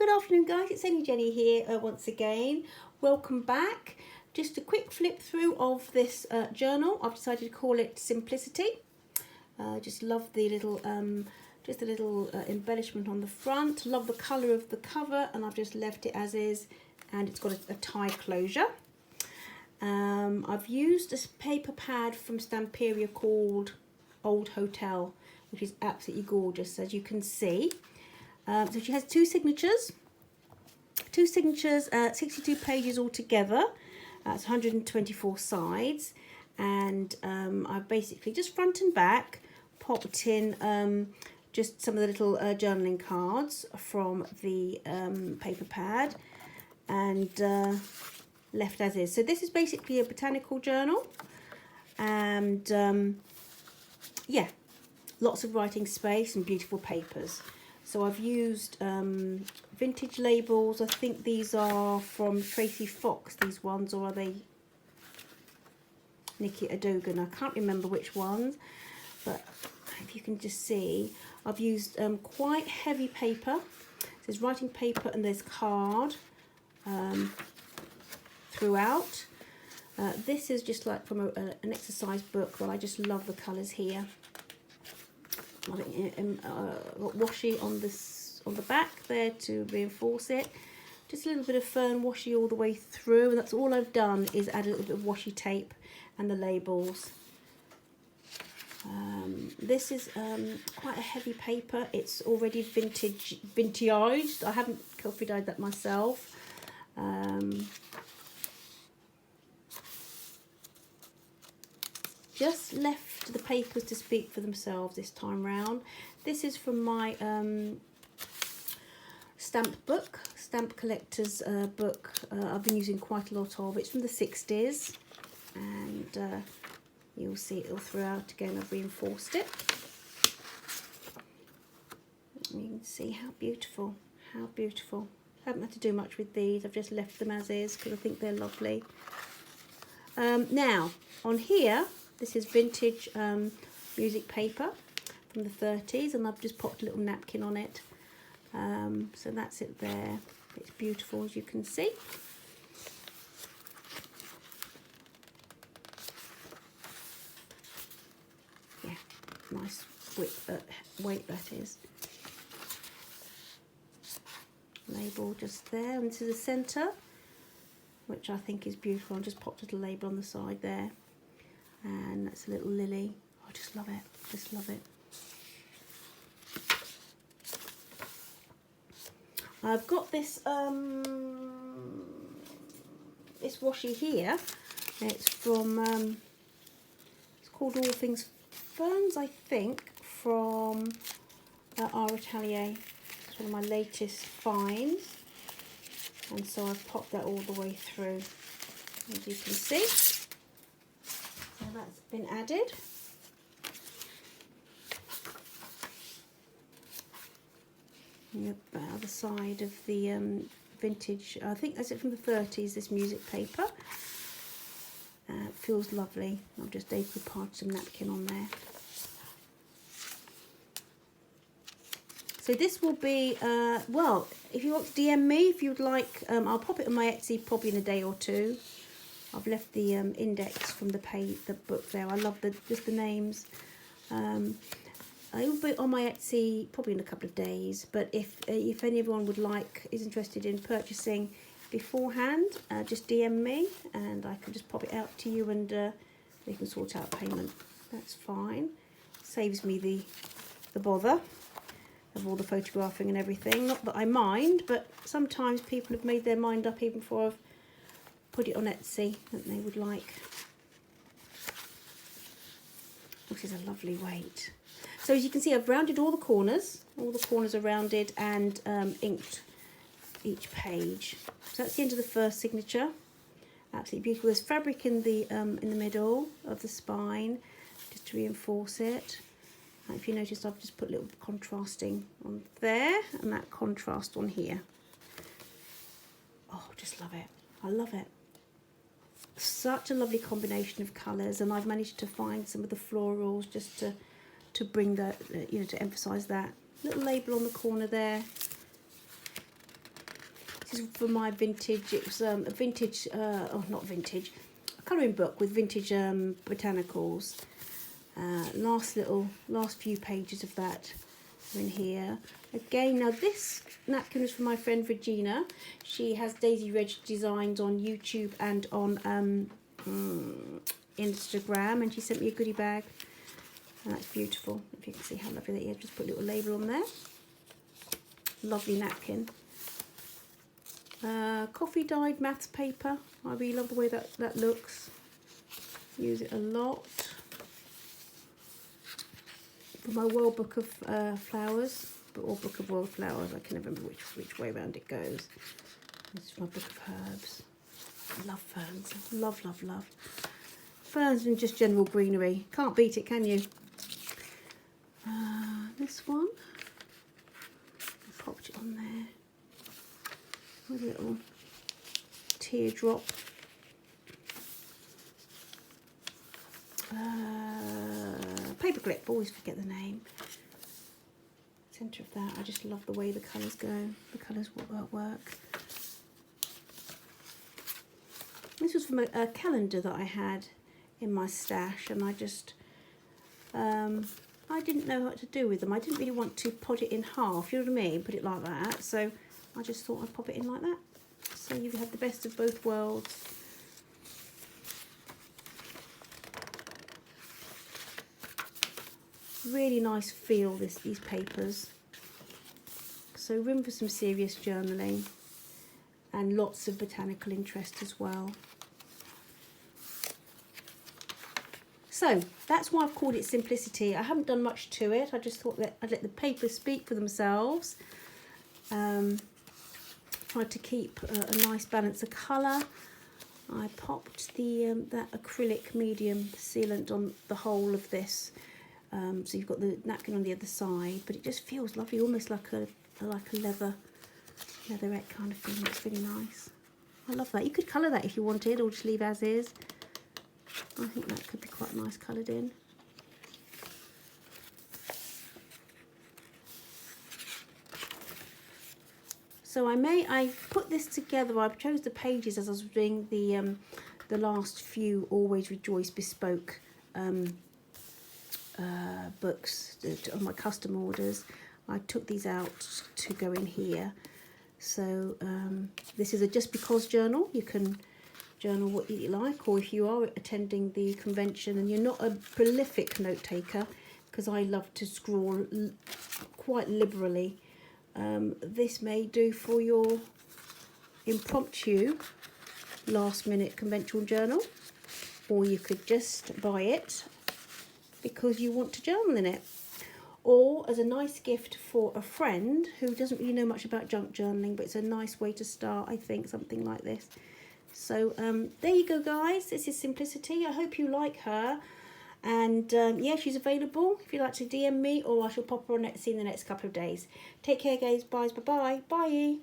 good afternoon guys, it's only Jenny here once again. Welcome back. Just a quick flip through of this journal. I've decided to call it Simplicity. Just love the little embellishment on the front. Love the colour of the cover, and I've just left it as is, and it's got a tie closure. I've used a paper pad from Stamperia called Old Hotel, which is absolutely gorgeous, as you can see. So she has two signatures, 62 pages altogether. It's 124 sides, and I've basically just front and back popped in just some of the little journaling cards from the paper pad, and left as is. So this is basically a botanical journal, and yeah, lots of writing space and beautiful papers. So I've used vintage labels. I think these are from Tracy Fox, these ones, or are they Nikki Adogan? I can't remember which ones, but if you can just see, I've used quite heavy paper. There's writing paper and there's card throughout. This is just like from an exercise book, but I just love the colours here. Got washi on the back there to reinforce it. Just a little bit of fern washi all the way through, and that's all I've done is add a little bit of washi tape and the labels. This is quite a heavy paper. It's already vintaged. I haven't coffee dyed that myself. Just left the papers to speak for themselves this time round. This is from my stamp collector's book. I've been using quite a lot of. It's from the 60s, and you'll see it all throughout. Again, I've reinforced it. You can see how beautiful, how beautiful. I haven't had to do much with these. I've just left them as is because I think they're lovely. Now, on here, this is vintage music paper from the 30s, and I've just popped a little napkin on it. So that's it there. It's beautiful, as you can see. Yeah, nice weight that is. Label just there, and this is the centre, which I think is beautiful. I just popped a little label on the side there. And that's a little lily. I just love it. Just love it. I've got this this washi here. It's from it's called All Things Ferns, I think, from our Atelier. It's one of my latest finds, and so I've popped that all the way through, as you can see. So that's been added. And the other side of the vintage, I think that's it from the 30s, this music paper. It feels lovely. I've just decoupaged some napkin on there. So this will be, well, if you want to DM me, if you'd like, I'll pop it on my Etsy probably in a day or two. I've left the index from the book there. I love just the names. I will be on my Etsy probably in a couple of days. But if anyone is interested in purchasing beforehand, just DM me and I can just pop it out to you, and we can sort out payment. That's fine. Saves me the bother of all the photographing and everything. Not that I mind, but sometimes people have made their mind up even before I've put it on Etsy that they would like. This is a lovely weight. So as you can see, I've rounded all the corners. All the corners are rounded and inked each page. So that's the end of the first signature. Absolutely beautiful. There's fabric in the middle of the spine just to reinforce it. And if you notice, I've just put a little contrasting on there and that contrast on here. Oh, just love it. I love it. Such a lovely combination of colours, and I've managed to find some of the florals just to bring that, to emphasise that. Little label on the corner there. This is for my vintage. It was a vintage, oh not vintage, a colouring book with vintage botanicals. Last few pages of that are in here. Again, now this napkin is from my friend Regina. She has Daisy Reg designs on YouTube and on Instagram, and she sent me a goodie bag. And that's beautiful. If you can see how lovely that is, just put a little label on there. Lovely napkin. Coffee dyed maths paper. I really love the way that looks. Use it a lot. For my World Book of Flowers, or Book of World Flowers, I can never remember which way around it goes. This is my Book of Herbs. I love ferns. Love, love, love. Ferns and just general greenery. Can't beat it, can you? This one. I popped it on there. With a little teardrop. Paperclip, always forget the name. Centre of that, I just love the way the colours go. The colours work. This was from a calendar that I had in my stash, and I just I didn't know what to do with them. I didn't really want to pot it in half, you know what I mean, put it like that. So I just thought I'd pop it in like that. So you have the best of both worlds. Really nice feel, these papers. So room for some serious journaling and lots of botanical interest as well. So that's why I've called it Simplicity. I haven't done much to it. I just thought that I'd let the papers speak for themselves. Tried to keep a nice balance of colour. I popped the that acrylic medium sealant on the whole of this. So you've got the napkin on the other side, but it just feels lovely, almost like a leatherette kind of thing. It's really nice. I love that. You could colour that if you wanted, or just leave as is. I think that could be quite nice coloured in. So I put this together. I chose the pages as I was doing the last few Always Rejoice bespoke books on my custom orders. I took these out to go in here. So this is a just because journal. You can journal what you like, or if you are attending the convention and you're not a prolific note taker, because I love to scrawl quite liberally, this may do for your impromptu last minute conventional journal, or you could just buy it because you want to journal in it, or as a nice gift for a friend who doesn't really know much about junk journaling, but it's a nice way to start, I think, something like this. So there you go, guys. This is Simplicity. I hope you like her, and yeah, she's available if you'd like to DM me, or I shall pop her on Etsy in the next couple of days. Take care, guys. Bye. Bye.